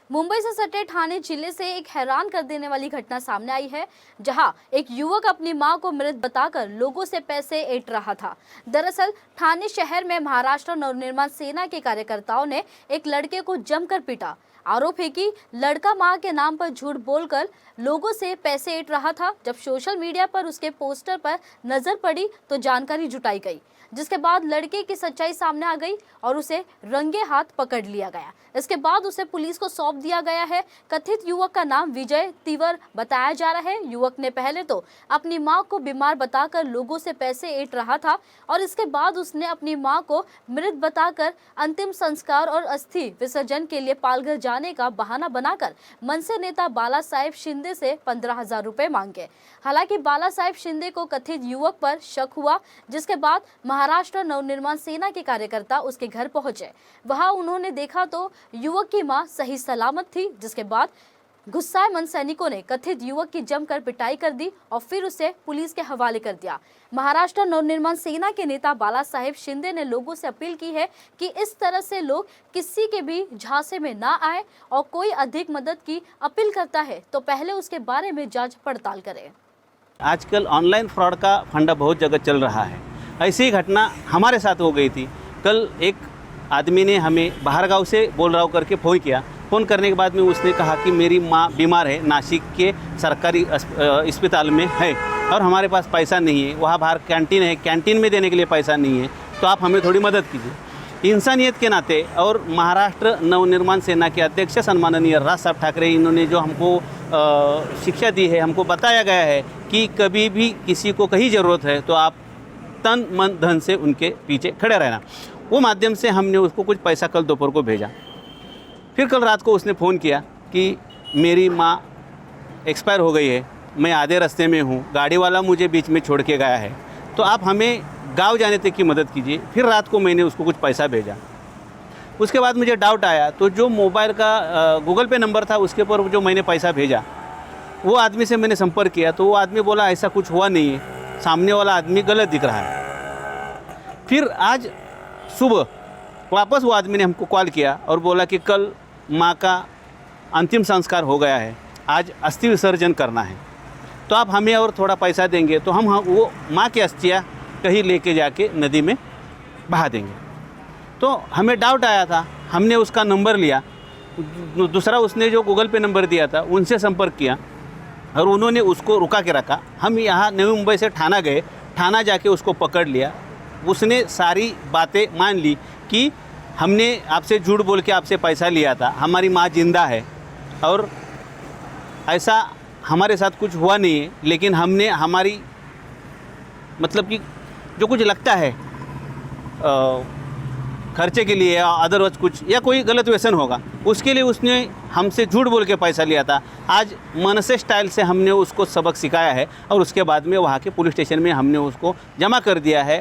मुंबई से सटे ठाणे जिले से एक हैरान कर देने वाली घटना सामने आई है, जहां एक युवक अपनी मां को मृत बताकर लोगों से पैसे ऐंठ रहा था। दरअसल ठाणे शहर में महाराष्ट्र नवनिर्माण सेना के कार्यकर्ताओं ने एक लड़के को जमकर पीटा। आरोप है कि लड़का मां के नाम पर झूठ बोलकर लोगों से पैसे ऐंठ रहा था। जब सोशल मीडिया पर उसके पोस्टर पर नजर पड़ी तो जानकारी जुटाई गई, जिसके बाद लड़के की सच्चाई सामने आ गई और उसे रंगे हाथ पकड़ लिया गया। इसके बाद उसे पुलिस को सौंप दिया गया है। कथित युवक का नाम विजय तिवर बताया जा रहा है। युवक ने पहले तो अपनी मां को बीमार बताकर लोगों से पैसे ऐंठ रहा था और इसके बाद उसने अपनी मां को मृत बताकर अंतिम संस्कार और अस्थि विसर्जन के लिए पालघर जाने का बहाना बनाकर मनसे नेता बाला साहेब शिंदे से 15,000 रुपए मांगे। हालांकि बाला साहेब शिंदे को कथित युवक पर शक हुआ, जिसके बाद महाराष्ट्र नवनिर्माण सेना के कार्यकर्ता उसके घर पहुंचे। वहां उन्होंने देखा तो युवक की मां सही सलामत थी, जिसके बाद गुस्साए मन सैनिकों ने कथित युवक की जमकर पिटाई कर दी और फिर उसे पुलिस के हवाले कर दिया। महाराष्ट्र नवनिर्माण सेना के नेता बाला साहेब शिंदे ने लोगों से अपील की है कि इस तरह से लोग किसी के भी झांसे में ना आए और कोई अधिक मदद की अपील करता है तो पहले उसके बारे में जांच पड़ताल करें। आजकल ऑनलाइन फ्रॉड का फंडा बहुत जगह चल रहा है। ऐसी ही घटना हमारे साथ हो गई थी। कल एक आदमी ने हमें बाहर गांव से बोल रहा हो करके फ़ोन किया। फ़ोन करने के बाद में उसने कहा कि मेरी माँ बीमार है, नासिक के सरकारी अस्पताल में है और हमारे पास पैसा नहीं है। वहाँ बाहर कैंटीन है, कैंटीन में देने के लिए पैसा नहीं है, तो आप हमें थोड़ी मदद कीजिए। इंसानियत के नाते और महाराष्ट्र नवनिर्माण सेना के अध्यक्ष सन्माननीय राज साहब ठाकरे, इन्होंने जो हमको शिक्षा दी है, हमको बताया गया है कि कभी भी किसी को कहीं ज़रूरत है तो आप तन मन धन से उनके पीछे खड़े रहना। वो माध्यम से हमने उसको कुछ पैसा कल दोपहर को भेजा। फिर कल रात को उसने फ़ोन किया कि मेरी माँ एक्सपायर हो गई है, मैं आधे रास्ते में हूँ, गाड़ी वाला मुझे बीच में छोड़ के गया है, तो आप हमें गांव जाने तक की मदद कीजिए। फिर रात को मैंने उसको कुछ पैसा भेजा। उसके बाद मुझे डाउट आया, तो जो मोबाइल का गूगल पे नंबर था उसके ऊपर जो मैंने पैसा भेजा, वो आदमी से मैंने संपर्क किया तो वो आदमी बोला ऐसा कुछ हुआ नहीं है, सामने वाला आदमी गलत दिख रहा है। फिर आज सुबह वापस वो आदमी ने हमको कॉल किया और बोला कि कल माँ का अंतिम संस्कार हो गया है, आज अस्थि विसर्जन करना है, तो आप हमें और थोड़ा पैसा देंगे तो हम वो माँ की अस्थियाँ कहीं लेके जाके नदी में बहा देंगे। तो हमें डाउट आया था, हमने उसका नंबर लिया, दूसरा उसने जो गूगल पे नंबर दिया था उनसे संपर्क किया और उन्होंने उसको रुका के रखा। हम यहाँ नवी मुंबई से ठाणा गए, ठाणा जाके उसको पकड़ लिया। उसने सारी बातें मान ली कि हमने आपसे झूठ बोल के आपसे पैसा लिया था, हमारी माँ जिंदा है और ऐसा हमारे साथ कुछ हुआ नहीं है, लेकिन हमने हमारी मतलब कि जो कुछ लगता है खर्चे के लिए या अदरवाइज कुछ या कोई गलत व्यसन होगा, उसके लिए उसने हमसे झूठ बोल के पैसा लिया था। आज मनसे स्टाइल से हमने उसको सबक सिखाया है और उसके बाद में वहाँ के पुलिस स्टेशन में हमने उसको जमा कर दिया है।